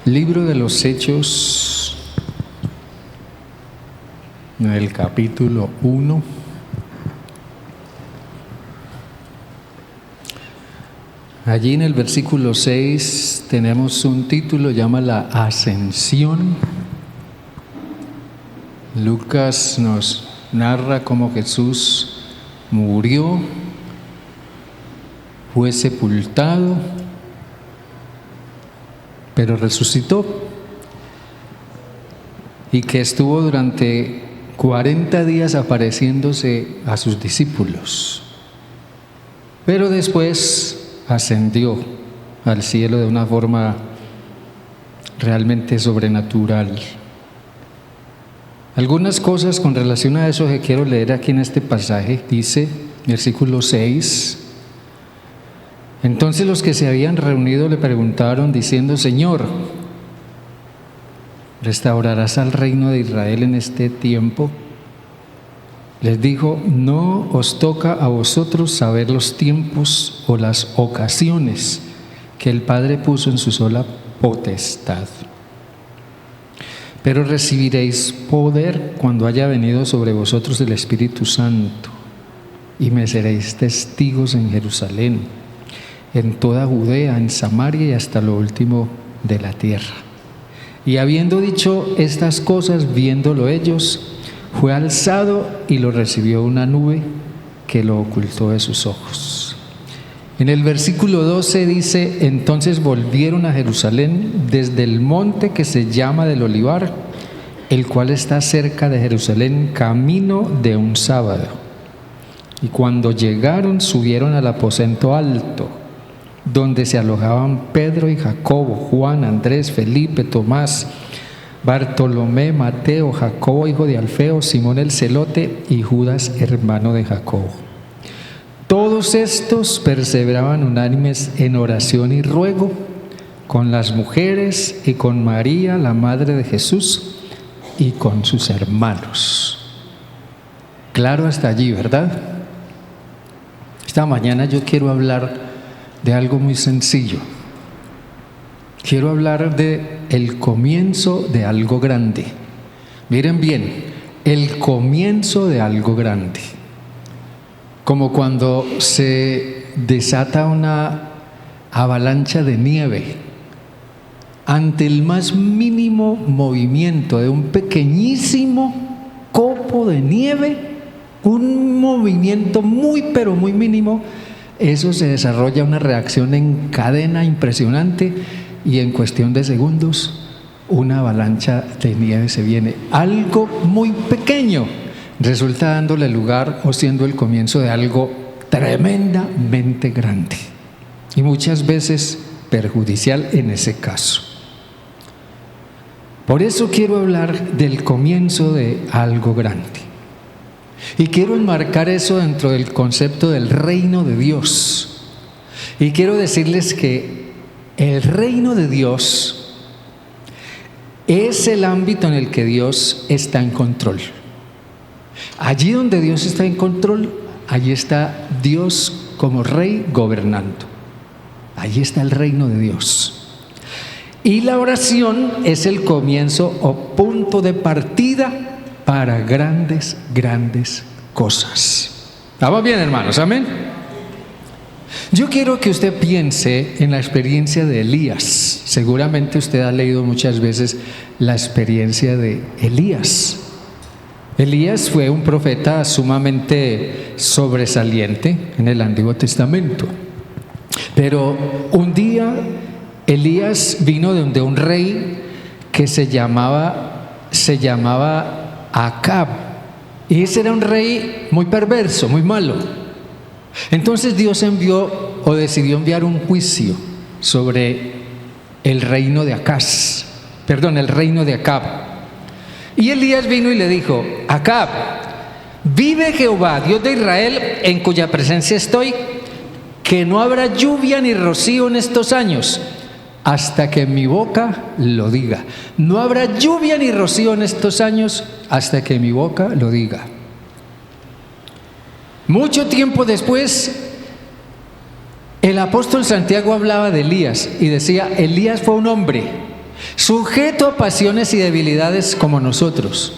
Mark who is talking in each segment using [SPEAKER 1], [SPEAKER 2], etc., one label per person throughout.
[SPEAKER 1] Libro de los Hechos, en el capítulo 1. Allí en el versículo 6 tenemos un título, llama la Ascensión. Lucas nos narra cómo Jesús murió, fue sepultado, pero resucitó, y que estuvo durante 40 días apareciéndose a sus discípulos, pero después ascendió al cielo de una forma realmente sobrenatural. Algunas cosas con relación a eso que quiero leer aquí en este pasaje. Dice, versículo 6: Entonces los que se habían reunido le preguntaron diciendo: Señor, ¿restaurarás al reino de Israel en este tiempo? Les dijo: no os toca a vosotros saber los tiempos o las ocasiones que el Padre puso en su sola potestad, pero recibiréis poder cuando haya venido sobre vosotros el Espíritu Santo, y me seréis testigos en Jerusalén, en toda Judea, en Samaria y hasta lo último de la tierra. Y habiendo dicho estas cosas, viéndolo ellos, fue alzado y lo recibió una nube que lo ocultó de sus ojos. En el versículo 12 dice: entonces volvieron a Jerusalén desde el monte que se llama del Olivar, el cual está cerca de Jerusalén, camino de un sábado. Y cuando llegaron, subieron al aposento alto, donde se alojaban Pedro y Jacobo, Juan, Andrés, Felipe, Tomás, Bartolomé, Mateo, Jacobo hijo de Alfeo, Simón el celote y Judas hermano de Jacobo. Todos estos perseveraban unánimes en oración y ruego con las mujeres y con María, la madre de Jesús, y con sus hermanos. Claro hasta allí, ¿verdad? Esta mañana yo quiero hablar de algo muy sencillo. Quiero hablar de el comienzo de algo grande. Miren bien, el comienzo de algo grande. Como cuando se desata una avalancha de nieve. Ante el más mínimo movimiento de un pequeñísimo copo de nieve, un movimiento muy pero muy mínimo, eso se desarrolla una reacción en cadena impresionante, y en cuestión de segundos una avalancha de nieve se viene. Algo muy pequeño resulta dándole lugar o siendo el comienzo de algo tremendamente grande, y muchas veces perjudicial en ese caso. Por eso quiero hablar del comienzo de algo grande, y quiero enmarcar eso dentro del concepto del reino de Dios. Y quiero decirles que el reino de Dios es el ámbito en el que Dios está en control. Allí donde Dios está en control, allí está Dios como rey gobernando. Allí está el reino de Dios. Y la oración es el comienzo o punto de partida para grandes, grandes cosas. ¿Estamos bien, hermanos? Amén. Yo quiero que usted piense en la experiencia de Elías. Seguramente usted ha leído muchas veces la experiencia de Elías. Elías fue un profeta sumamente sobresaliente en el Antiguo Testamento. Pero un día Elías vino de un rey que se llamaba Acab. Y ese era un rey muy perverso, muy malo. Entonces Dios decidió enviar un juicio sobre el reino de el reino de Acab. Y Elías vino y le dijo: Acab, vive Jehová, Dios de Israel, en cuya presencia estoy, que no habrá lluvia ni rocío en estos años, hasta que mi boca lo diga. No habrá lluvia ni rocío en estos años, hasta que mi boca lo diga. Mucho tiempo después, el apóstol Santiago hablaba de Elías y decía: Elías fue un hombre sujeto a pasiones y debilidades como nosotros.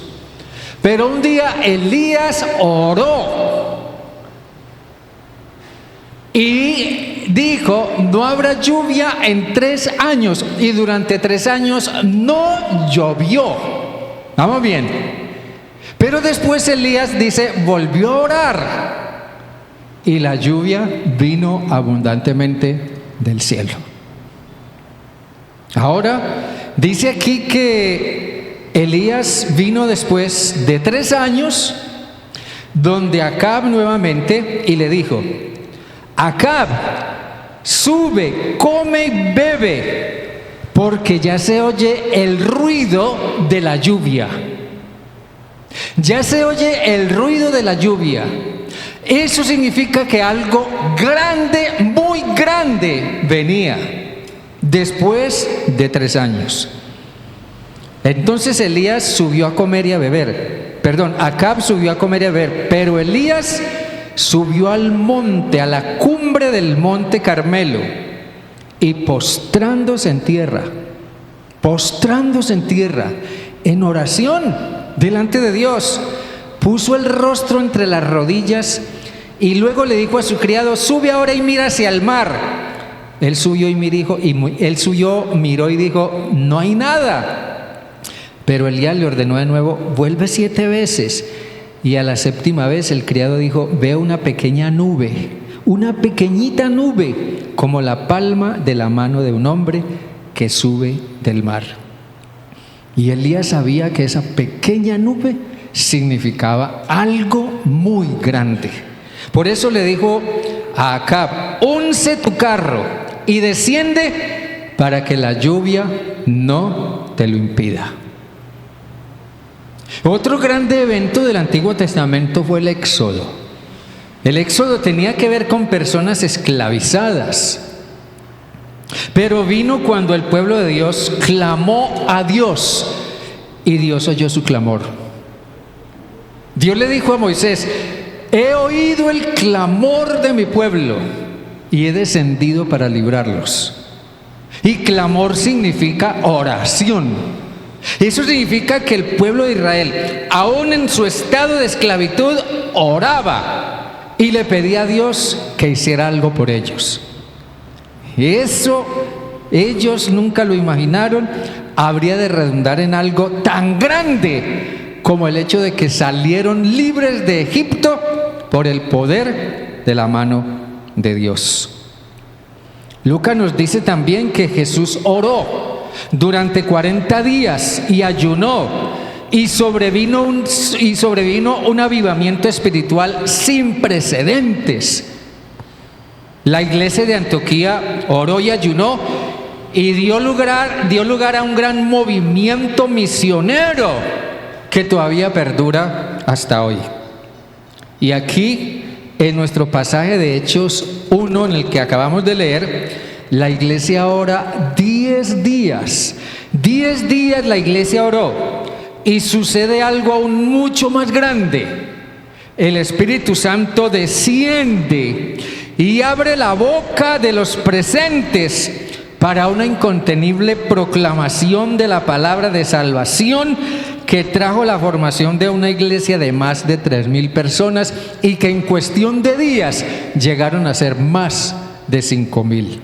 [SPEAKER 1] Pero un día Elías oró y dijo: no habrá lluvia en 3 años. Y durante 3 años no llovió. ¿Vamos bien? Pero después Elías dice, volvió a orar y la lluvia vino abundantemente del cielo. Ahora dice aquí que Elías vino después de 3 años, donde Acab nuevamente, y le dijo: Acab, sube, come y bebe, porque ya se oye el ruido de la lluvia. Ya se oye el ruido de la lluvia. Eso significa que algo grande, muy grande, venía después de 3 años. Entonces Elías subió a comer y a beber. Acab subió a comer y a beber, pero Elías subió al monte, a la cumbre del monte Carmelo, y postrándose en tierra, en oración delante de Dios, puso el rostro entre las rodillas y luego le dijo a su criado: sube ahora y mira hacia el mar. Él subió miró y dijo: no hay nada. Pero Elías le ordenó de nuevo: vuelve 7 veces. Y a la 7ª vez el criado dijo: veo una pequeña nube, una pequeñita nube, como la palma de la mano de un hombre que sube del mar. Y Elías sabía que esa pequeña nube significaba algo muy grande. Por eso le dijo a Acab: unce tu carro y desciende para que la lluvia no te lo impida. Otro grande evento del Antiguo Testamento fue el Éxodo. El Éxodo tenía que ver con personas esclavizadas. Pero vino cuando el pueblo de Dios clamó a Dios y Dios oyó su clamor. Dios le dijo a Moisés: he oído el clamor de mi pueblo y he descendido para librarlos. Y clamor significa oración. Eso significa que el pueblo de Israel, aún en su estado de esclavitud, oraba y le pedía a Dios que hiciera algo por ellos. Eso ellos nunca lo imaginaron, habría de redundar en algo tan grande como el hecho de que salieron libres de Egipto por el poder de la mano de Dios. Lucas nos dice también que Jesús oró durante 40 días y ayunó, y sobrevino un avivamiento espiritual sin precedentes. La iglesia de Antioquía oró y ayunó y dio lugar a un gran movimiento misionero que todavía perdura hasta hoy. Y aquí, en nuestro pasaje de Hechos 1, en el que acabamos de leer, la iglesia ora 10 días. 10 días la iglesia oró, y sucede algo aún mucho más grande. El Espíritu Santo desciende y abre la boca de los presentes para una incontenible proclamación de la palabra de salvación, que trajo la formación de una iglesia de más de 3,000 personas y que en cuestión de días llegaron a ser más de 5,000.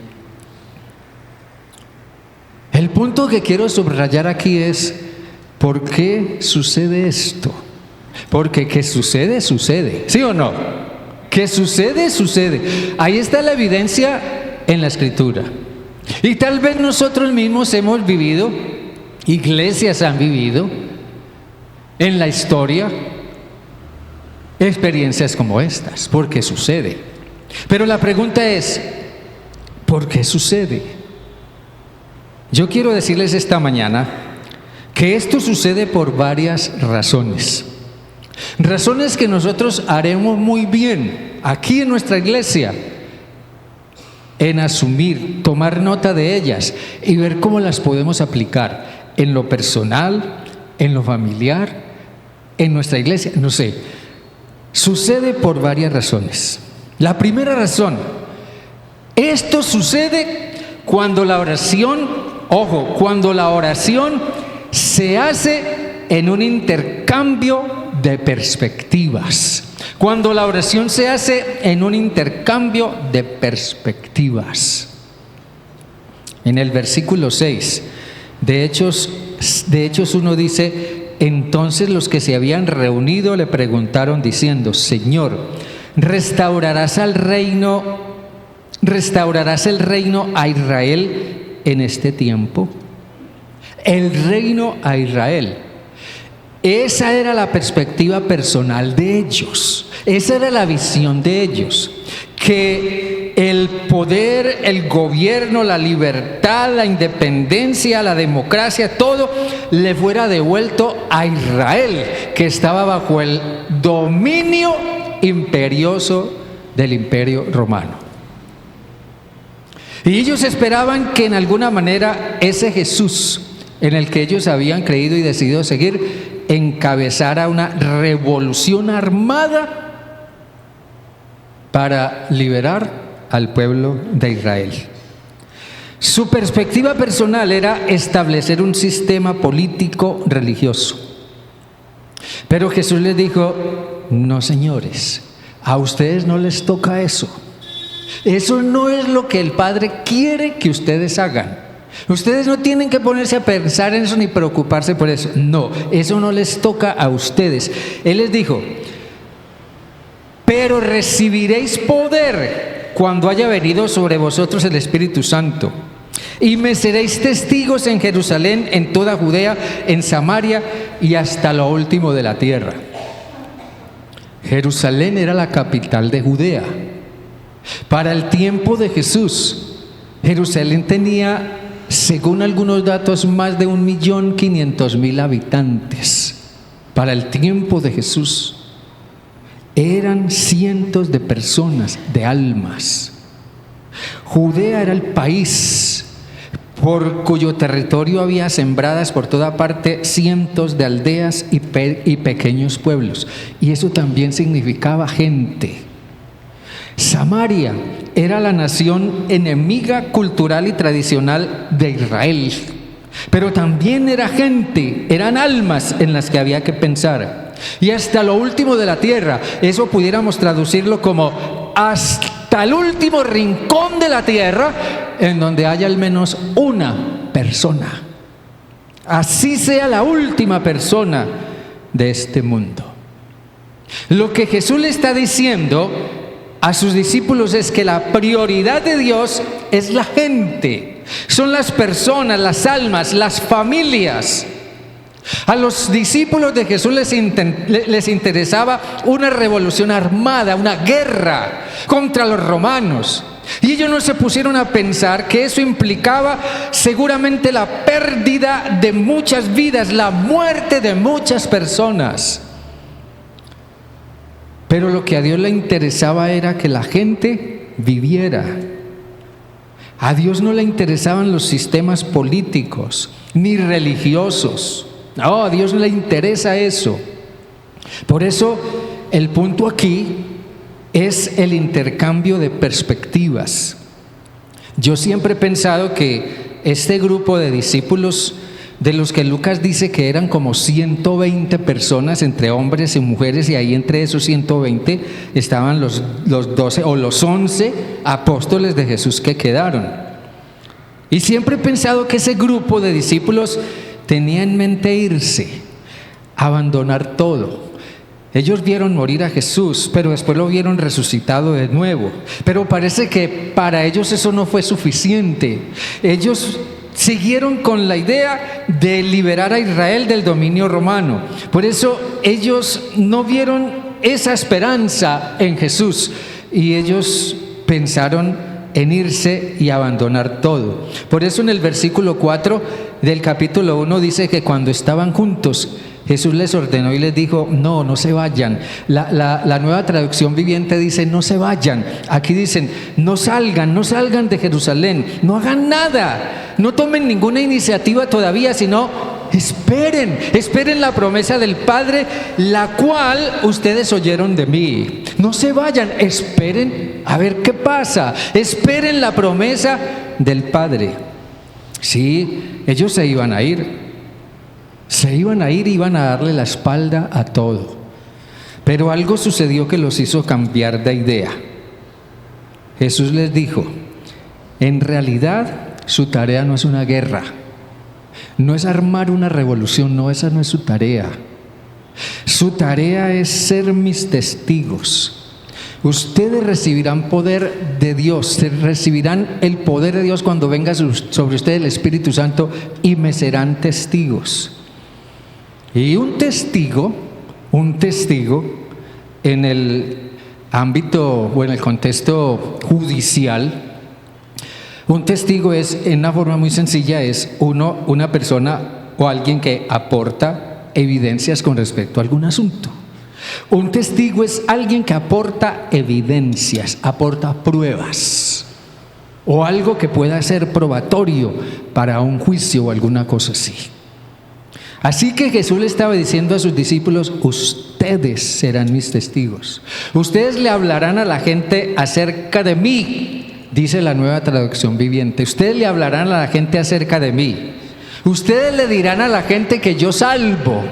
[SPEAKER 1] El punto que quiero subrayar aquí es: ¿por qué sucede esto? Porque que sucede, sucede, ¿sí o no? Que sucede, sucede. Ahí está la evidencia en la Escritura. Y tal vez nosotros mismos hemos vivido, iglesias han vivido en la historia experiencias como estas, porque sucede. Pero la pregunta es: ¿por qué sucede? Yo quiero decirles esta mañana que esto sucede por varias razones. Razones que nosotros haremos muy bien aquí en nuestra iglesia en asumir, tomar nota de ellas y ver cómo las podemos aplicar en lo personal, en lo familiar, en nuestra iglesia, no sé. Sucede por varias razones. La primera razón: esto sucede cuando la oración Ojo, cuando la oración se hace en un intercambio de perspectivas. Cuando la oración se hace en un intercambio de perspectivas. En el versículo 6 de Hechos 1 dice: entonces los que se habían reunido le preguntaron diciendo: Señor, ¿restaurarás el reino a Israel en este tiempo? El reino a Israel. Esa era la perspectiva personal de ellos. Esa era la visión de ellos. Que el poder, el gobierno, la libertad, la independencia, la democracia, todo le fuera devuelto a Israel, que estaba bajo el dominio imperioso del Imperio Romano. Y ellos esperaban que en alguna manera ese Jesús en el que ellos habían creído y decidido seguir encabezara una revolución armada para liberar al pueblo de Israel. Su perspectiva personal era establecer un sistema político religioso. Pero Jesús les dijo: no, señores, a ustedes no les toca eso. Eso no es lo que el Padre quiere que ustedes hagan. Ustedes no tienen que ponerse a pensar en eso ni preocuparse por eso. No, eso no les toca a ustedes. Él les dijo: pero recibiréis poder cuando haya venido sobre vosotros el Espíritu Santo, y me seréis testigos en Jerusalén, en toda Judea, en Samaria y hasta lo último de la tierra. Jerusalén era la capital de Judea. Para el tiempo de Jesús, Jerusalén tenía, según algunos datos, más de 1.500.000 habitantes. Para el tiempo de Jesús eran cientos de personas, de almas. Judea era el país por cuyo territorio había sembradas por toda parte cientos de aldeas y pequeños pueblos. Y eso también significaba gente. Samaria era la nación enemiga cultural y tradicional de Israel, pero también era gente, eran almas en las que había que pensar. Y hasta lo último de la tierra, eso pudiéramos traducirlo como hasta el último rincón de la tierra en donde haya al menos una persona. Así sea la última persona de este mundo. Lo que Jesús le está diciendo a sus discípulos es que la prioridad de Dios es la gente, son las personas, las almas, las familias. A los discípulos de Jesús les interesaba una revolución armada, una guerra contra los romanos. Y ellos no se pusieron a pensar que eso implicaba seguramente la pérdida de muchas vidas, la muerte de muchas personas. Pero lo que a Dios le interesaba era que la gente viviera. A Dios no le interesaban los sistemas políticos ni religiosos. No, a Dios no le interesa eso. Por eso el punto aquí es el intercambio de perspectivas. Yo siempre he pensado que este grupo de discípulos, de los que Lucas dice que eran como 120 personas entre hombres y mujeres, y ahí entre esos 120 estaban los 12 o los 11 apóstoles de Jesús que quedaron. Y siempre he pensado que ese grupo de discípulos tenía en mente irse, abandonar todo. Ellos vieron morir a Jesús, pero después lo vieron resucitado de nuevo. Pero parece que para ellos eso no fue suficiente. Ellos siguieron con la idea de liberar a Israel del dominio romano. Por eso ellos no vieron esa esperanza en Jesús y ellos pensaron en irse y abandonar todo. Por eso en el versículo 4 del capítulo 1 dice que cuando estaban juntos, Jesús les ordenó y les dijo: no se vayan. La Nueva Traducción Viviente dice: no se vayan. Aquí dicen: no salgan de Jerusalén, no hagan nada, no tomen ninguna iniciativa todavía, sino esperen la promesa del Padre, la cual ustedes oyeron de mí. No se vayan, esperen a ver qué pasa, esperen la promesa del Padre. Sí, ellos se iban a ir, iban a darle la espalda a todo. Pero algo sucedió que los hizo cambiar de idea. Jesús les dijo, en realidad su tarea no es una guerra, no es armar una revolución, no, esa no es su tarea. Su tarea es ser mis testigos. Ustedes recibirán poder de Dios, recibirán el poder de Dios cuando venga sobre ustedes el Espíritu Santo y me serán testigos. Y un testigo en el ámbito o en el contexto judicial, un testigo es, en una forma muy sencilla, es una persona o alguien que aporta evidencias con respecto a algún asunto. Un testigo es alguien que aporta evidencias, aporta pruebas o algo que pueda ser probatorio para un juicio o alguna cosa así. Así que Jesús le estaba diciendo a sus discípulos, ustedes serán mis testigos. Ustedes le hablarán a la gente acerca de mí, dice la Nueva Traducción Viviente. Ustedes le hablarán a la gente acerca de mí. Ustedes le dirán a la gente que yo salvo.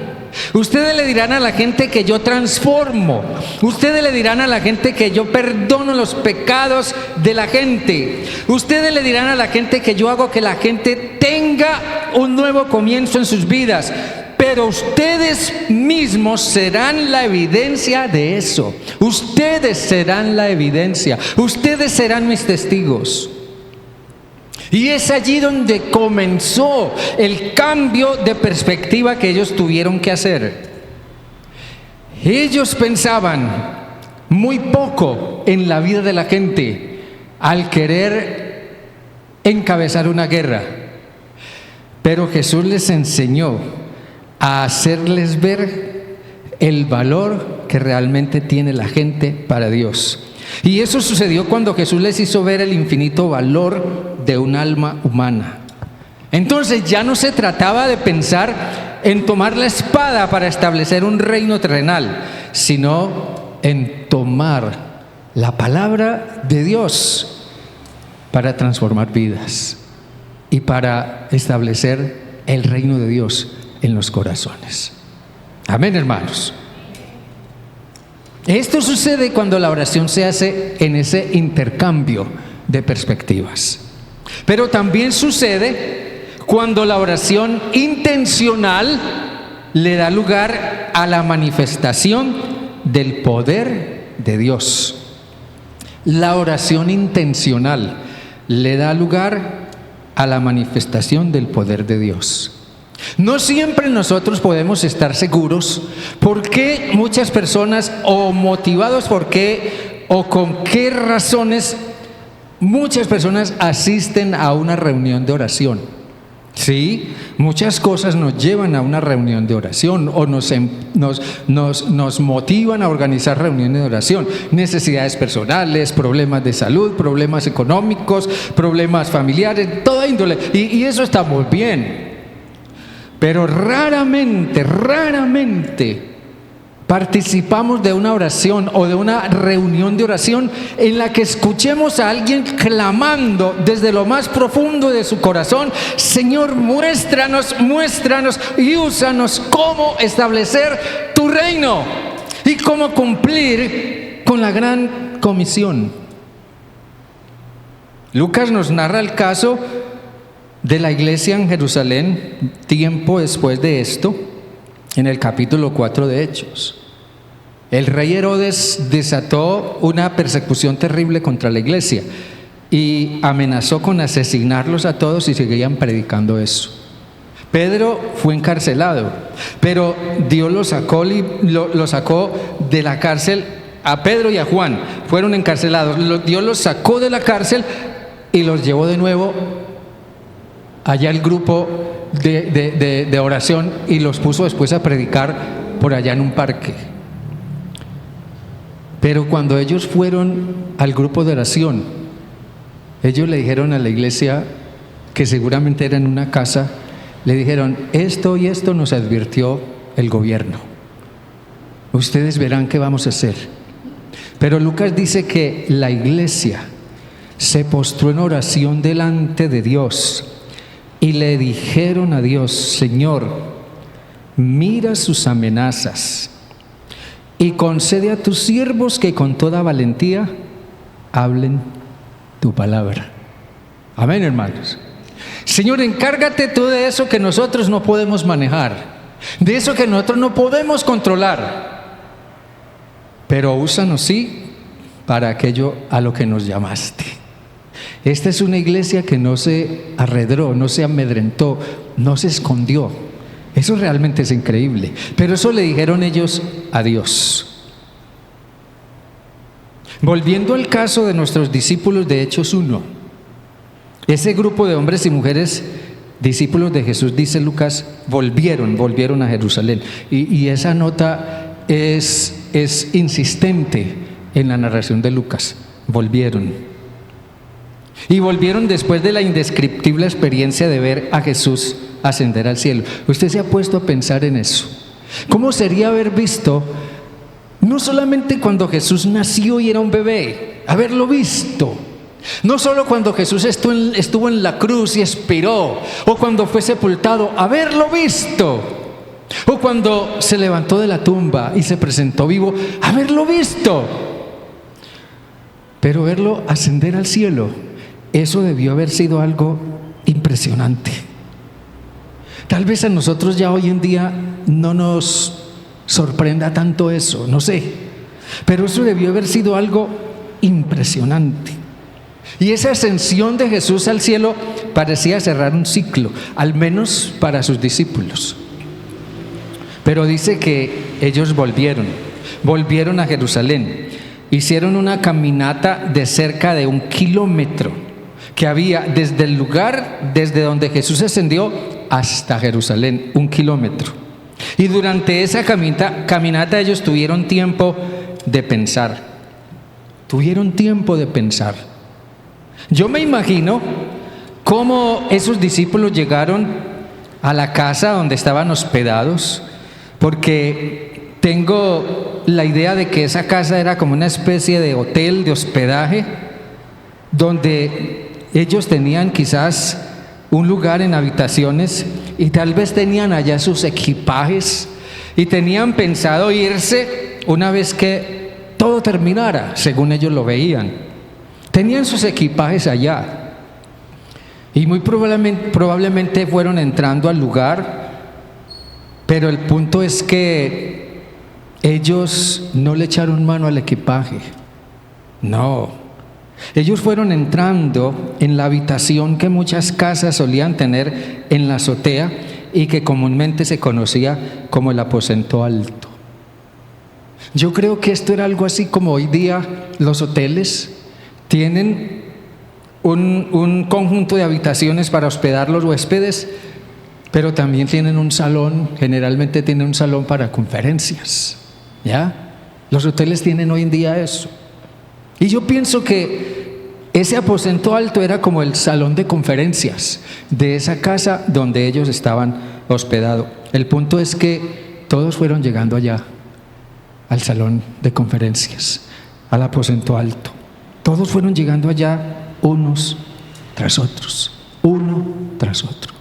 [SPEAKER 1] Ustedes le dirán a la gente que yo transformo. Ustedes le dirán a la gente que yo perdono los pecados de la gente. Ustedes le dirán a la gente que yo hago que la gente tenga un nuevo comienzo en sus vidas. Pero ustedes mismos serán la evidencia de eso. Ustedes serán la evidencia. Ustedes serán mis testigos. Y es allí donde comenzó el cambio de perspectiva que ellos tuvieron que hacer. Ellos pensaban muy poco en la vida de la gente al querer encabezar una guerra. Pero Jesús les enseñó a hacerles ver el valor que realmente tiene la gente para Dios. Y eso sucedió cuando Jesús les hizo ver el infinito valor de un alma humana. Entonces ya no se trataba de pensar en tomar la espada para establecer un reino terrenal, sino en tomar la palabra de Dios para transformar vidas y para establecer el reino de Dios en los corazones. Amén, hermanos. Esto sucede cuando la oración se hace en ese intercambio de perspectivas. Pero también sucede cuando la oración intencional le da lugar a la manifestación del poder de Dios. La oración intencional le da lugar a la manifestación del poder de Dios. No siempre nosotros podemos estar seguros por qué muchas personas, o motivados por qué, o con qué razones muchas personas asisten a una reunión de oración. Sí, muchas cosas nos llevan a una reunión de oración o nos motivan a organizar reuniones de oración. Necesidades personales, problemas de salud, problemas económicos, problemas familiares, toda índole. Y eso está muy bien. Pero raramente participamos de una oración o de una reunión de oración en la que escuchemos a alguien clamando desde lo más profundo de su corazón: Señor, muéstranos y úsanos cómo establecer tu reino y cómo cumplir con la gran comisión. Lucas nos narra el caso de la iglesia en Jerusalén tiempo después de esto, en el capítulo 4 de Hechos. El rey Herodes desató una persecución terrible contra la iglesia y amenazó con asesinarlos a todos si seguían predicando eso. Pedro fue encarcelado, pero Dios lo sacó de la cárcel. A Pedro y a Juan fueron encarcelados. Dios los sacó de la cárcel y los llevó de nuevo allá el grupo de oración y los puso después a predicar por allá en un parque. Pero cuando ellos fueron al grupo de oración, ellos le dijeron a la iglesia, que seguramente era en una casa, le dijeron: esto y esto nos advirtió el gobierno, ustedes verán qué vamos a hacer. Pero Lucas dice que la iglesia se postró en oración delante de Dios y le dijeron a Dios: Señor, mira sus amenazas y concede a tus siervos que con toda valentía hablen tu palabra. Amén, hermanos. Señor, encárgate tú de eso que nosotros no podemos manejar, de eso que nosotros no podemos controlar, pero úsanos sí para aquello a lo que nos llamaste. Esta es una iglesia que no se arredró, no se amedrentó, no se escondió. Eso realmente es increíble. Pero eso le dijeron ellos a Dios. Volviendo al caso de nuestros discípulos de Hechos 1, ese grupo de hombres y mujeres discípulos de Jesús, dice Lucas, volvieron a Jerusalén. Y esa nota es insistente en la narración de Lucas. Volvieron. Y volvieron después de la indescriptible experiencia de ver a Jesús ascender al cielo. Usted se ha puesto a pensar en eso. ¿Cómo sería haber visto, no solamente cuando Jesús nació y era un bebé, haberlo visto? No solo cuando Jesús estuvo en la cruz y expiró, o cuando fue sepultado, haberlo visto. O cuando se levantó de la tumba y se presentó vivo, haberlo visto. Pero verlo ascender al cielo, eso debió haber sido algo impresionante. Tal vez a nosotros ya hoy en día no nos sorprenda tanto eso, no sé. Pero eso debió haber sido algo impresionante. Y esa ascensión de Jesús al cielo parecía cerrar un ciclo, al menos para sus discípulos. Pero dice que ellos volvieron a Jerusalén. Hicieron una caminata de cerca de 1 kilómetro que había desde el lugar, desde donde Jesús ascendió hasta Jerusalén, 1 kilómetro. Y durante esa caminata ellos tuvieron tiempo de pensar. Yo me imagino cómo esos discípulos llegaron a la casa donde estaban hospedados, porque tengo la idea de que esa casa era como una especie de hotel, de hospedaje, donde ellos tenían quizás un lugar en habitaciones y tal vez tenían allá sus equipajes y tenían pensado irse una vez que todo terminara, según ellos lo veían. Tenían sus equipajes allá y muy probablemente fueron entrando al lugar, pero el punto es que ellos no le echaron mano al equipaje. No, ellos fueron entrando en la habitación que muchas casas solían tener en la azotea y que comúnmente se conocía como el aposento alto. Yo creo que esto era algo así como hoy día los hoteles tienen un conjunto de habitaciones para hospedar los huéspedes, pero también tienen un salón, generalmente tienen un salón para conferencias, ¿ya? Los hoteles tienen hoy en día eso. Y yo pienso que ese aposento alto era como el salón de conferencias de esa casa donde ellos estaban hospedados. El punto es que todos fueron llegando allá, al salón de conferencias, al aposento alto. Todos fueron llegando allá unos tras otros, uno tras otro.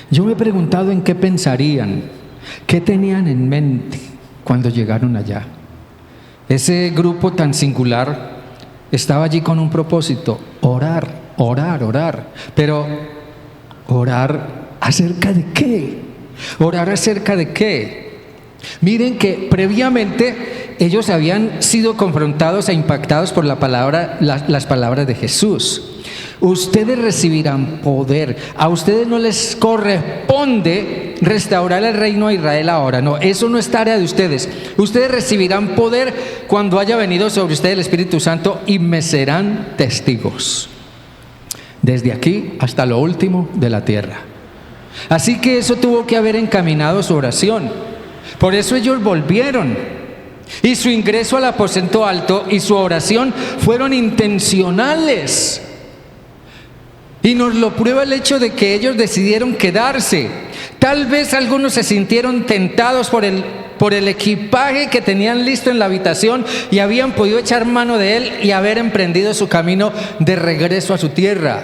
[SPEAKER 1] Yo me he preguntado en qué pensarían, qué tenían en mente cuando llegaron allá. Ese grupo tan singular estaba allí con un propósito: orar. Pero ¿orar acerca de qué? ¿Orar acerca de qué? Miren que previamente ellos habían sido confrontados e impactados por las palabras de Jesús. Ustedes recibirán poder. A ustedes no les corresponde restaurar el reino de Israel ahora. No, eso no es tarea de ustedes. Ustedes recibirán poder cuando haya venido sobre ustedes el Espíritu Santo y me serán testigos, desde aquí hasta lo último de la tierra. Así que eso tuvo que haber encaminado su oración. Por eso ellos volvieron. Y su ingreso al aposento alto y su oración fueron intencionales. Y nos lo prueba el hecho de que ellos decidieron quedarse. Tal vez algunos se sintieron tentados por el equipaje que tenían listo en la habitación y habían podido echar mano de él y haber emprendido su camino de regreso a su tierra.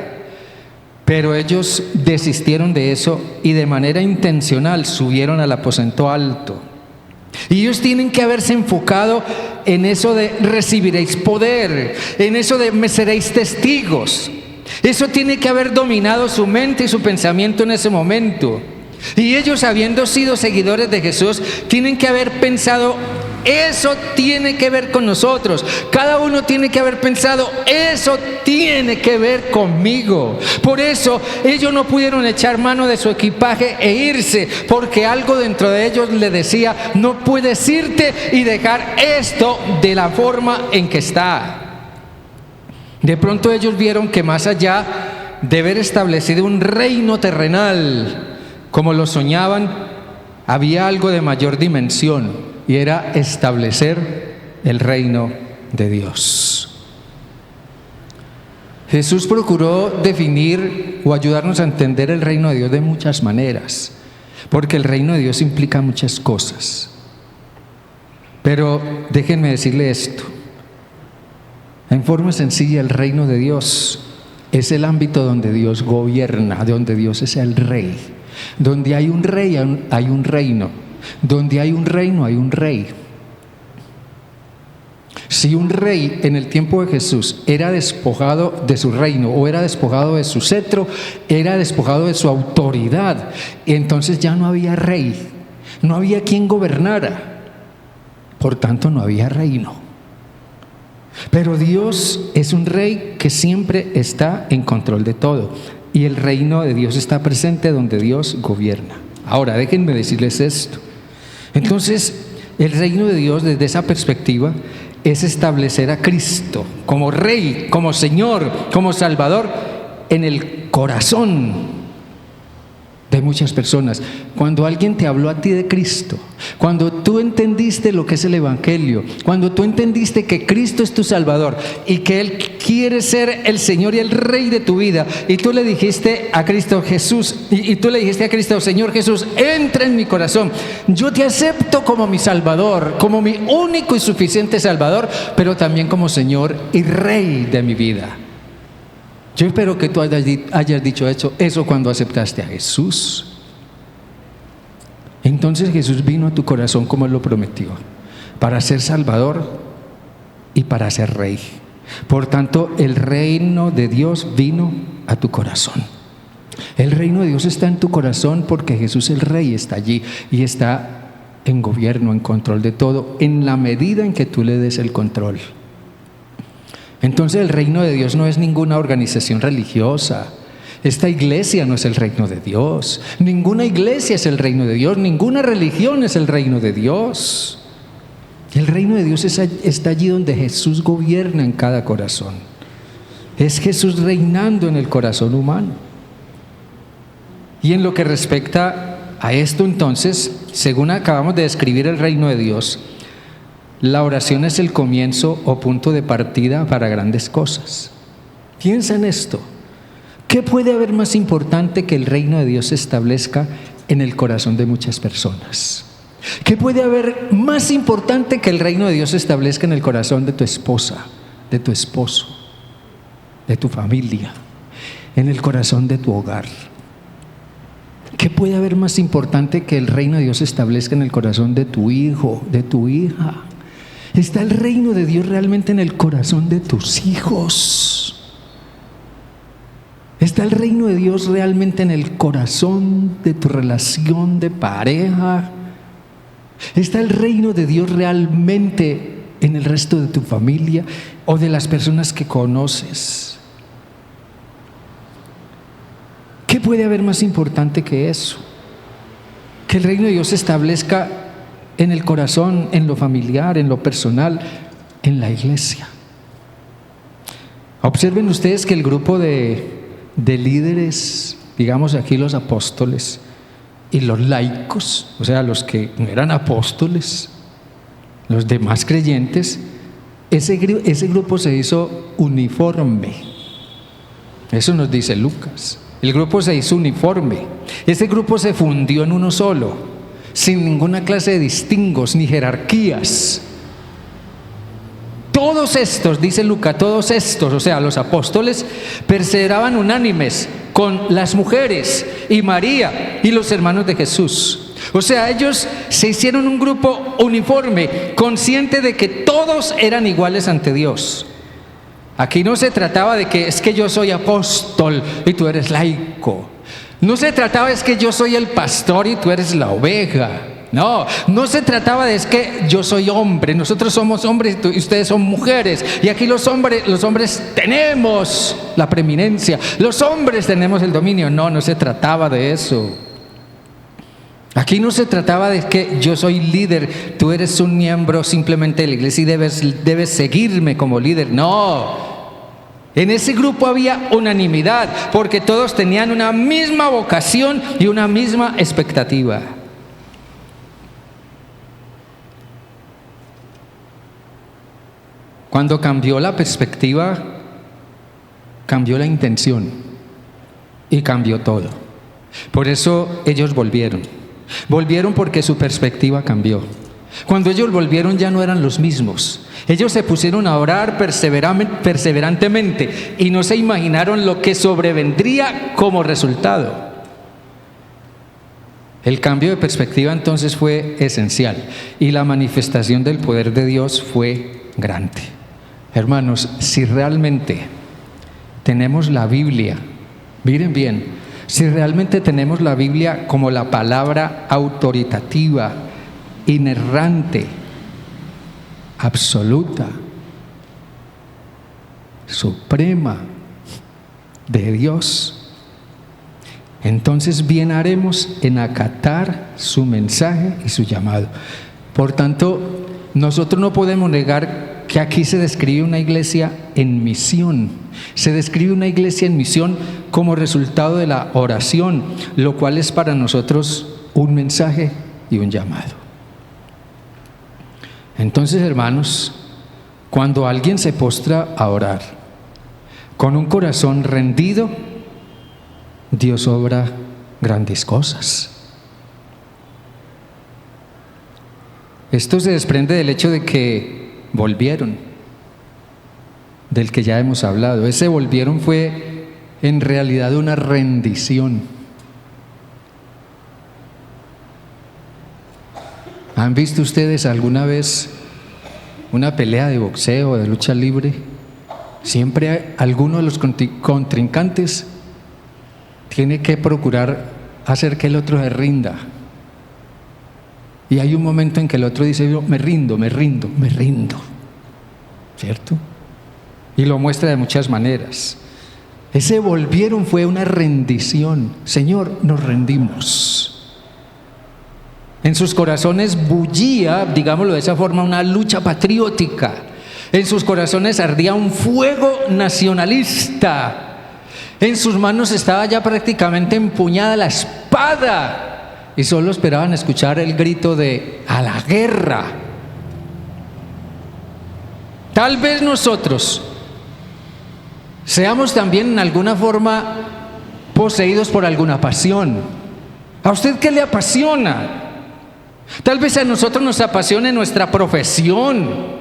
[SPEAKER 1] Pero ellos desistieron de eso y de manera intencional subieron al aposento alto. Y ellos tienen que haberse enfocado en eso de recibiréis poder, en eso de me seréis testigos. Eso tiene que haber dominado su mente y su pensamiento en ese momento. Y ellos, habiendo sido seguidores de Jesús, tienen que haber pensado, eso tiene que ver con nosotros. Cada uno tiene que haber pensado, eso tiene que ver conmigo. Por eso ellos no pudieron echar mano de su equipaje e irse, porque algo dentro de ellos le decía, no puedes irte y dejar esto de la forma en que está. De pronto ellos vieron que más allá de haber establecido un reino terrenal, como lo soñaban, había algo de mayor dimensión, y era establecer el reino de Dios. Jesús procuró definir o ayudarnos a entender el reino de Dios de muchas maneras, porque el reino de Dios implica muchas cosas. Pero déjenme decirle esto, en forma sencilla, el reino de Dios es el ámbito donde Dios gobierna, donde Dios es el rey. Donde hay un rey, hay un reino. Donde hay un reino, hay un rey. Si un rey en el tiempo de Jesús era despojado de su reino o era despojado de su cetro, era despojado de su autoridad, entonces ya no había rey, no había quien gobernara, por tanto no había reino. Pero Dios es un rey que siempre está en control de todo, y el reino de Dios está presente donde Dios gobierna. Ahora, déjenme decirles esto. Entonces, el reino de Dios desde esa perspectiva es establecer a Cristo como Rey, como Señor, como Salvador en el corazón de muchas personas. Cuando alguien te habló a ti de Cristo, cuando tú entendiste lo que es el Evangelio, cuando tú entendiste que Cristo es tu Salvador y que Él quiere ser el Señor y el Rey de tu vida, y tú le dijiste a Cristo Jesús, y tú le dijiste a Cristo, Señor Jesús, entra en mi corazón, yo te acepto como mi Salvador, como mi único y suficiente Salvador, pero también como Señor y Rey de mi vida. Yo espero que tú hayas dicho eso cuando aceptaste a Jesús. Entonces Jesús vino a tu corazón como Él lo prometió, para ser Salvador y para ser Rey. Por tanto, el reino de Dios vino a tu corazón. El reino de Dios está en tu corazón porque Jesús el Rey está allí y está en gobierno, en control de todo, en la medida en que tú le des el control. Entonces el reino de Dios no es ninguna organización religiosa. Esta iglesia no es el reino de Dios. Ninguna iglesia es el reino de Dios. Ninguna religión es el reino de Dios. El reino de Dios está allí donde Jesús gobierna en cada corazón. Es Jesús reinando en el corazón humano. Y en lo que respecta a esto, entonces, según acabamos de describir el reino de Dios, la oración es el comienzo o punto de partida para grandes cosas. Piensa en esto. ¿Qué puede haber más importante que el reino de Dios se establezca en el corazón de muchas personas? ¿Qué puede haber más importante que el reino de Dios se establezca en el corazón de tu esposa, de tu esposo, de tu familia, en el corazón de tu hogar? ¿Qué puede haber más importante que el reino de Dios se establezca en el corazón de tu hijo, de tu hija? ¿Está el reino de Dios realmente en el corazón de tus hijos? ¿Está el reino de Dios realmente en el corazón de tu relación de pareja? ¿Está el reino de Dios realmente en el resto de tu familia o de las personas que conoces? ¿Qué puede haber más importante que eso? Que el reino de Dios se establezca en el corazón, en lo familiar, en lo personal, en la iglesia. Observen ustedes que el grupo de líderes, digamos aquí los apóstoles y los laicos, o sea, los que no eran apóstoles, los demás creyentes, ese grupo se hizo uniforme. Eso nos dice Lucas. El grupo se hizo uniforme. Ese grupo se fundió en uno solo, sin ninguna clase de distingos ni jerarquías. Todos estos, dice Lucas, todos estos, o sea, los apóstoles, perseveraban unánimes con las mujeres y María y los hermanos de Jesús. O sea, ellos se hicieron un grupo uniforme, consciente de que todos eran iguales ante Dios. Aquí no se trataba de que es que yo soy apóstol y tú eres laico. No se trataba de es que yo soy el pastor y tú eres la oveja. No, no se trataba de es que yo soy hombre, nosotros somos hombres y ustedes son mujeres. Y aquí los hombres tenemos la preeminencia, los hombres tenemos el dominio. No, no se trataba de eso. Aquí no se trataba de que yo soy líder, tú eres un miembro simplemente de la iglesia y debes seguirme como líder. No. En ese grupo había unanimidad, porque todos tenían una misma vocación y una misma expectativa. Cuando cambió la perspectiva, cambió la intención y cambió todo. Por eso ellos volvieron. Volvieron porque su perspectiva cambió. Cuando ellos volvieron ya no eran los mismos. Ellos se pusieron a orar perseverantemente y no se imaginaron lo que sobrevendría como resultado. El cambio de perspectiva entonces fue esencial y la manifestación del poder de Dios fue grande. Hermanos, si realmente tenemos la Biblia, miren bien, si realmente tenemos la Biblia como la palabra autoritativa, inerrante, absoluta, suprema de Dios, entonces bien haremos en acatar su mensaje y su llamado. Por tanto, nosotros no podemos negar que aquí se describe una iglesia en misión. Se describe una iglesia en misión como resultado de la oración, lo cual es para nosotros un mensaje y un llamado. Entonces, hermanos, cuando alguien se postra a orar con un corazón rendido, Dios obra grandes cosas. Esto se desprende del hecho de que volvieron, del que ya hemos hablado. Ese volvieron fue en realidad una rendición. ¿Han visto ustedes alguna vez una pelea de boxeo o de lucha libre? Siempre alguno de los contrincantes tiene que procurar hacer que el otro se rinda. Y hay un momento en que el otro dice: yo me rindo, ¿cierto? Y lo muestra de muchas maneras. Ese volvieron fue una rendición. Señor, nos rendimos. En sus corazones bullía, digámoslo de esa forma, una lucha patriótica. En sus corazones ardía un fuego nacionalista. En sus manos estaba ya prácticamente empuñada la espada. Y solo esperaban escuchar el grito de ¡a la guerra! Tal vez nosotros seamos también en alguna forma poseídos por alguna pasión. ¿A usted qué le apasiona? Tal vez a nosotros nos apasione nuestra profesión.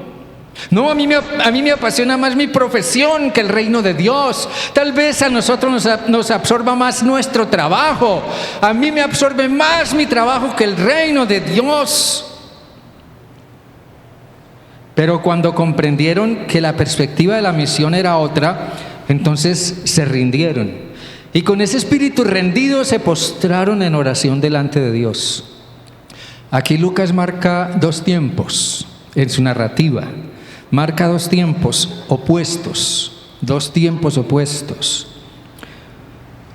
[SPEAKER 1] No, a mí me apasiona más mi profesión que el reino de Dios. Tal vez a nosotros nos absorba más nuestro trabajo. A mí me absorbe más mi trabajo que el reino de Dios. Pero cuando comprendieron que la perspectiva de la misión era otra, entonces se rindieron. Y con ese espíritu rendido se postraron en oración delante de Dios. Aquí Lucas marca dos tiempos en su narrativa. Marca dos tiempos opuestos.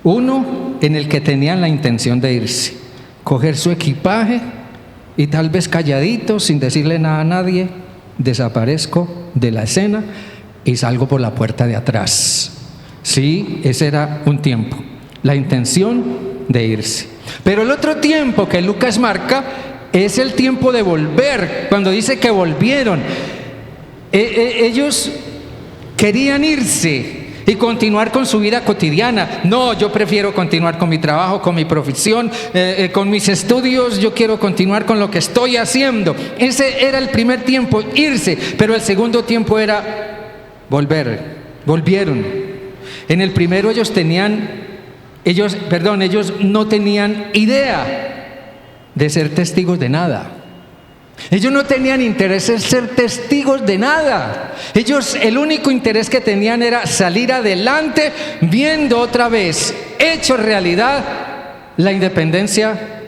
[SPEAKER 1] Uno en el que tenían la intención de irse, coger su equipaje y tal vez calladitos, sin decirle nada a nadie, desaparezco de la escena y salgo por la puerta de atrás. Sí, ese era un tiempo, la intención de irse. Pero el otro tiempo que Lucas marca es el tiempo de volver. Cuando dice que volvieron, ellos querían irse y continuar con su vida cotidiana. No, yo prefiero continuar con mi trabajo, con mi profesión, con mis estudios. Yo quiero continuar con lo que estoy haciendo. Ese era el primer tiempo, irse. Pero el segundo tiempo era volver. Volvieron. En el primero ellos tenían Ellos no tenían idea de ser testigos de nada. Ellos no tenían interés en ser testigos de nada. Ellos, el único interés que tenían era salir adelante, viendo otra vez, hecho realidad, la independencia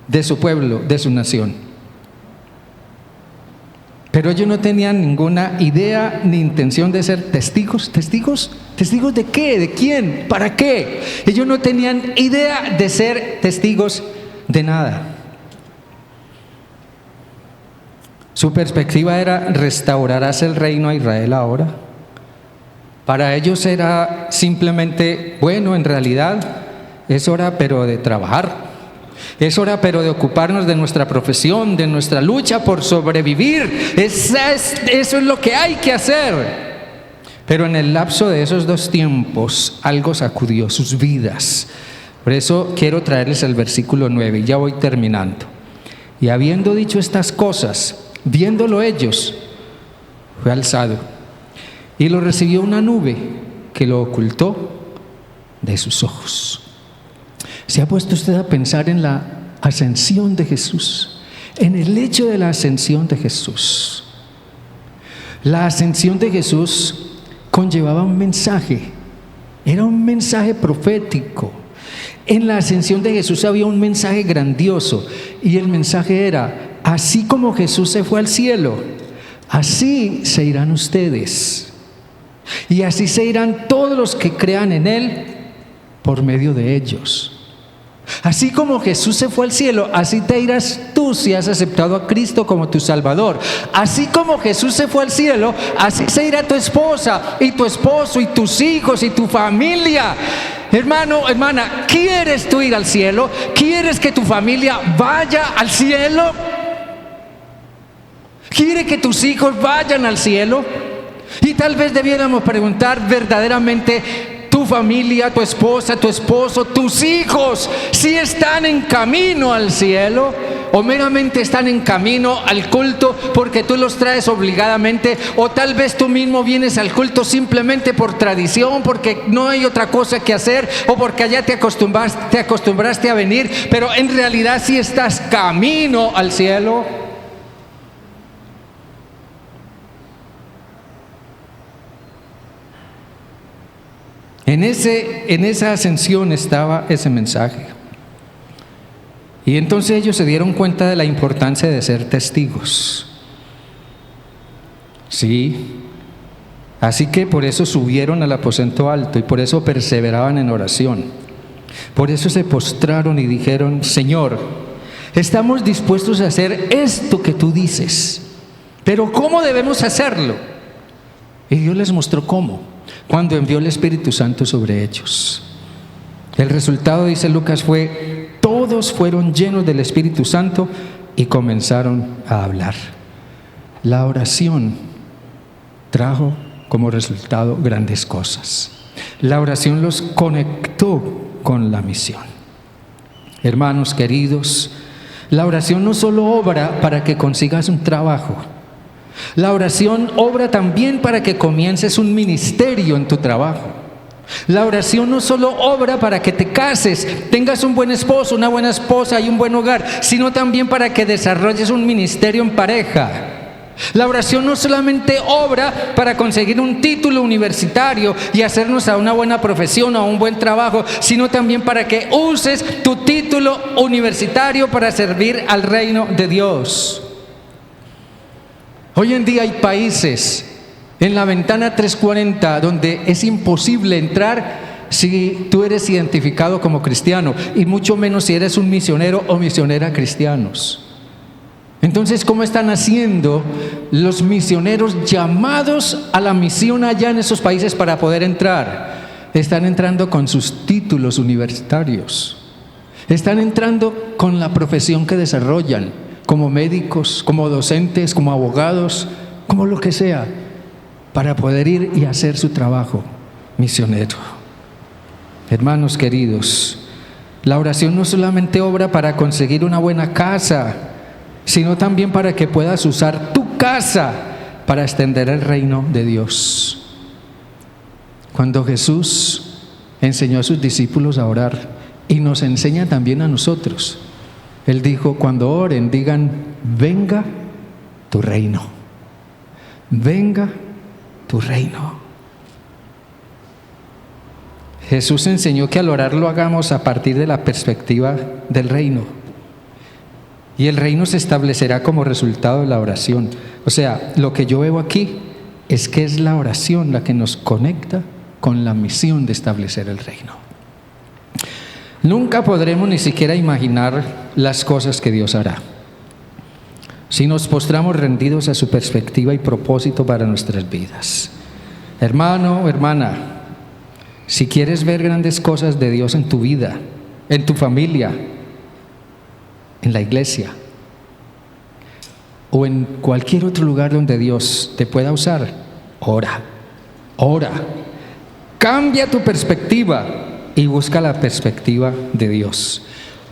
[SPEAKER 1] de su pueblo, de su nación. Pero ellos no tenían ninguna idea ni intención de ser testigos. ¿Testigos? ¿Testigos de qué? ¿De quién? ¿Para qué? Ellos no tenían idea de ser testigos de nada. Su perspectiva era: ¿restaurarás el reino a Israel ahora? Para ellos era simplemente, bueno, en realidad es hora pero de trabajar. Es hora pero de ocuparnos de nuestra profesión, de nuestra lucha por sobrevivir. Eso es lo que hay que hacer. Pero en el lapso de esos dos tiempos, algo sacudió sus vidas. Por eso quiero traerles el versículo 9, y ya voy terminando. Y habiendo dicho estas cosas, viéndolo ellos, fue alzado, y lo recibió una nube que lo ocultó de sus ojos. ¿Se ha puesto usted a pensar en la ascensión de Jesús? En el hecho de la ascensión de Jesús. La ascensión de Jesús conllevaba un mensaje, era un mensaje profético. En la ascensión de Jesús había un mensaje grandioso, y el mensaje era: así como Jesús se fue al cielo, así se irán ustedes, y así se irán todos los que crean en Él por medio de ellos. Así como Jesús se fue al cielo, así te irás tú si has aceptado a Cristo como tu Salvador. Así como Jesús se fue al cielo, así se irá tu esposa y tu esposo y tus hijos y tu familia. Hermano, hermana, ¿quieres tú ir al cielo? ¿Quieres que tu familia vaya al cielo? ¿Quiere que tus hijos vayan al cielo? Y tal vez debiéramos preguntar verdaderamente: tu familia, tu esposa, tu esposo, tus hijos, ¿si están en camino al cielo? ¿O meramente están en camino al culto porque tú los traes obligadamente? ¿O tal vez tú mismo vienes al culto simplemente por tradición, porque no hay otra cosa que hacer, o porque allá te acostumbraste a venir, pero en realidad sí estás camino al cielo? En esa ascensión estaba ese mensaje. Y entonces ellos se dieron cuenta de la importancia de ser testigos. Sí. Así que por eso subieron al aposento alto, y por eso perseveraban en oración. Por eso se postraron y dijeron: Señor, estamos dispuestos a hacer esto que tú dices, pero ¿cómo debemos hacerlo? Y Dios les mostró cómo, cuando envió el Espíritu Santo sobre ellos. El resultado, dice Lucas, fue: todos fueron llenos del Espíritu Santo y comenzaron a hablar. La oración trajo como resultado grandes cosas. La oración los conectó con la misión. Hermanos queridos, la oración no solo obra para que consigas un trabajo. La oración obra también para que comiences un ministerio en tu trabajo. La oración no solo obra para que te cases, tengas un buen esposo, una buena esposa y un buen hogar, sino también para que desarrolles un ministerio en pareja. La oración no solamente obra para conseguir un título universitario y hacernos a una buena profesión o a un buen trabajo, sino también para que uses tu título universitario para servir al reino de Dios. Hoy en día hay países en la ventana 340 donde es imposible entrar si tú eres identificado como cristiano, y mucho menos si eres un misionero o misionera cristianos. Entonces, ¿cómo están haciendo los misioneros llamados a la misión allá en esos países para poder entrar? Están entrando con sus títulos universitarios. Están entrando con la profesión que desarrollan, como médicos, como docentes, como abogados, como lo que sea, para poder ir y hacer su trabajo misionero. Hermanos queridos, la oración no solamente obra para conseguir una buena casa, sino también para que puedas usar tu casa para extender el reino de Dios. Cuando Jesús enseñó a sus discípulos a orar y nos enseña también a nosotros. Él dijo, cuando oren, digan, venga tu reino, venga tu reino. Jesús enseñó que al orar lo hagamos a partir de la perspectiva del reino. Y el reino se establecerá como resultado de la oración. O sea, lo que yo veo aquí es que es la oración la que nos conecta con la misión de establecer el reino. Nunca podremos ni siquiera imaginar las cosas que Dios hará si nos postramos rendidos a su perspectiva y propósito para nuestras vidas. Hermano, hermana, si quieres ver grandes cosas de Dios en tu vida, en tu familia, en la iglesia o en cualquier otro lugar donde Dios te pueda usar, ora, ora. Cambia tu perspectiva y busca la perspectiva de Dios.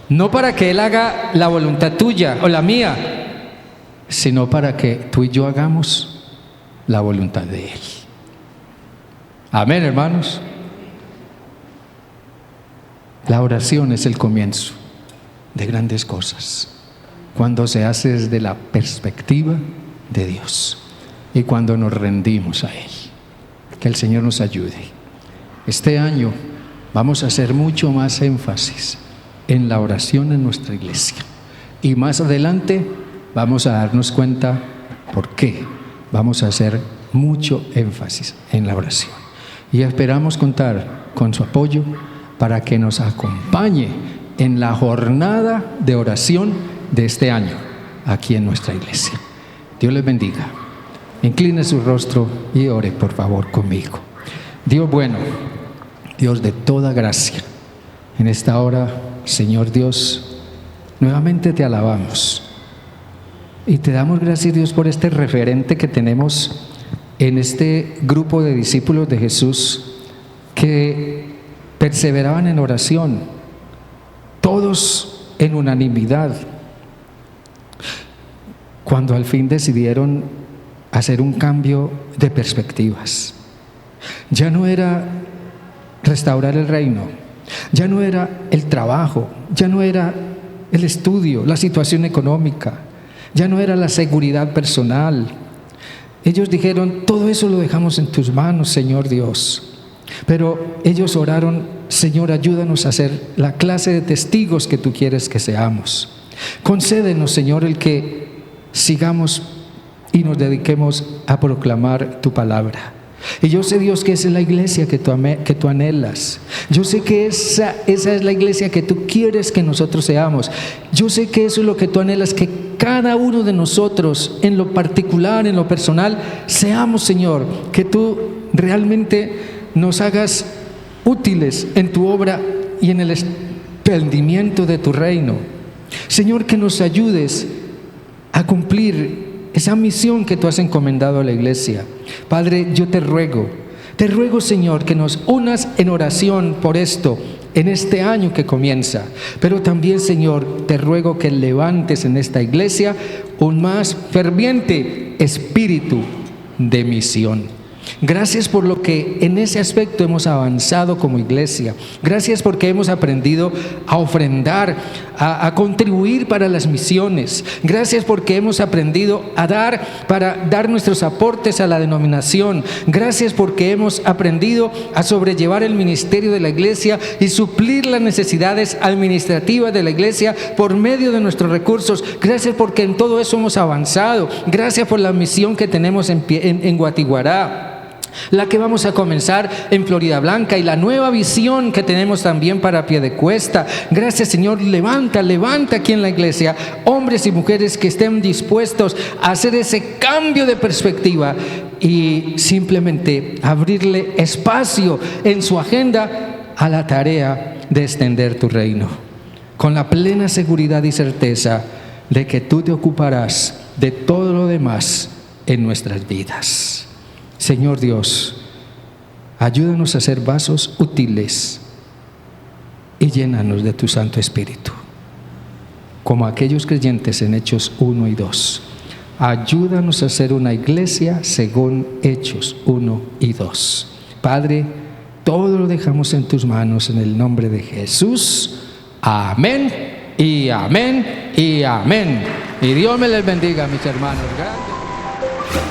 [SPEAKER 1] No para que Él haga la voluntad tuya o la mía, sino para que tú y yo hagamos la voluntad de Él. Amén, hermanos. La oración es el comienzo de grandes cosas, cuando se hace desde la perspectiva de Dios y cuando nos rendimos a Él. Que el Señor nos ayude. Este año vamos a hacer mucho más énfasis en la oración en nuestra iglesia. Y más adelante vamos a darnos cuenta por qué vamos a hacer mucho énfasis en la oración. Y esperamos contar con su apoyo para que nos acompañe en la jornada de oración de este año aquí en nuestra iglesia. Dios les bendiga. Incline su rostro y ore por favor conmigo. Dios bueno, Dios de toda gracia, en esta hora, Señor Dios, nuevamente te alabamos y te damos gracias, Dios, por este referente que tenemos en este grupo de discípulos de Jesús que perseveraban en oración, todos en unanimidad, cuando al fin decidieron hacer un cambio de perspectivas. Ya no era restaurar el reino, ya no era el trabajo, ya no era el estudio, la situación económica, ya no era la seguridad personal. Ellos dijeron, todo eso lo dejamos en tus manos, Señor Dios. Pero ellos oraron, Señor, ayúdanos a ser la clase de testigos que tú quieres que seamos. Concédenos, Señor, el que sigamos y nos dediquemos a proclamar tu palabra. Y yo sé, Dios, que esa es la iglesia que tú anhelas. Yo sé que esa es la iglesia que tú quieres que nosotros seamos. Yo sé que eso es lo que tú anhelas, que cada uno de nosotros, en lo particular, en lo personal, seamos, Señor, que tú realmente nos hagas útiles en tu obra y en el extendimiento de tu reino. Señor, que nos ayudes a cumplir esa misión que tú has encomendado a la iglesia. Padre, yo te ruego, Señor, que nos unas en oración por esto, en este año que comienza. Pero también, Señor, te ruego que levantes en esta iglesia un más ferviente espíritu de misión. Gracias por lo que en ese aspecto hemos avanzado como iglesia. Gracias porque hemos aprendido a ofrendar, a contribuir para las misiones. Gracias porque hemos aprendido a dar para dar nuestros aportes a la denominación. Gracias porque hemos aprendido a sobrellevar el ministerio de la iglesia y suplir las necesidades administrativas de la iglesia por medio de nuestros recursos. Gracias porque en todo eso hemos avanzado. Gracias por la misión que tenemos en Guatiguará, la que vamos a comenzar en Florida Blanca y la nueva visión que tenemos también para Piedecuesta. Gracias, Señor. Levanta aquí en la iglesia hombres y mujeres que estén dispuestos a hacer ese cambio de perspectiva y simplemente abrirle espacio en su agenda a la tarea de extender tu reino, con la plena seguridad y certeza de que tú te ocuparás de todo lo demás en nuestras vidas. Señor Dios, ayúdanos a ser vasos útiles y llénanos de tu Santo Espíritu, como aquellos creyentes en Hechos 1 y 2. Ayúdanos a ser una iglesia según Hechos 1 y 2. Padre, todo lo dejamos en tus manos en el nombre de Jesús. Amén y amén y amén. Y Dios me les bendiga, mis hermanos. Gracias.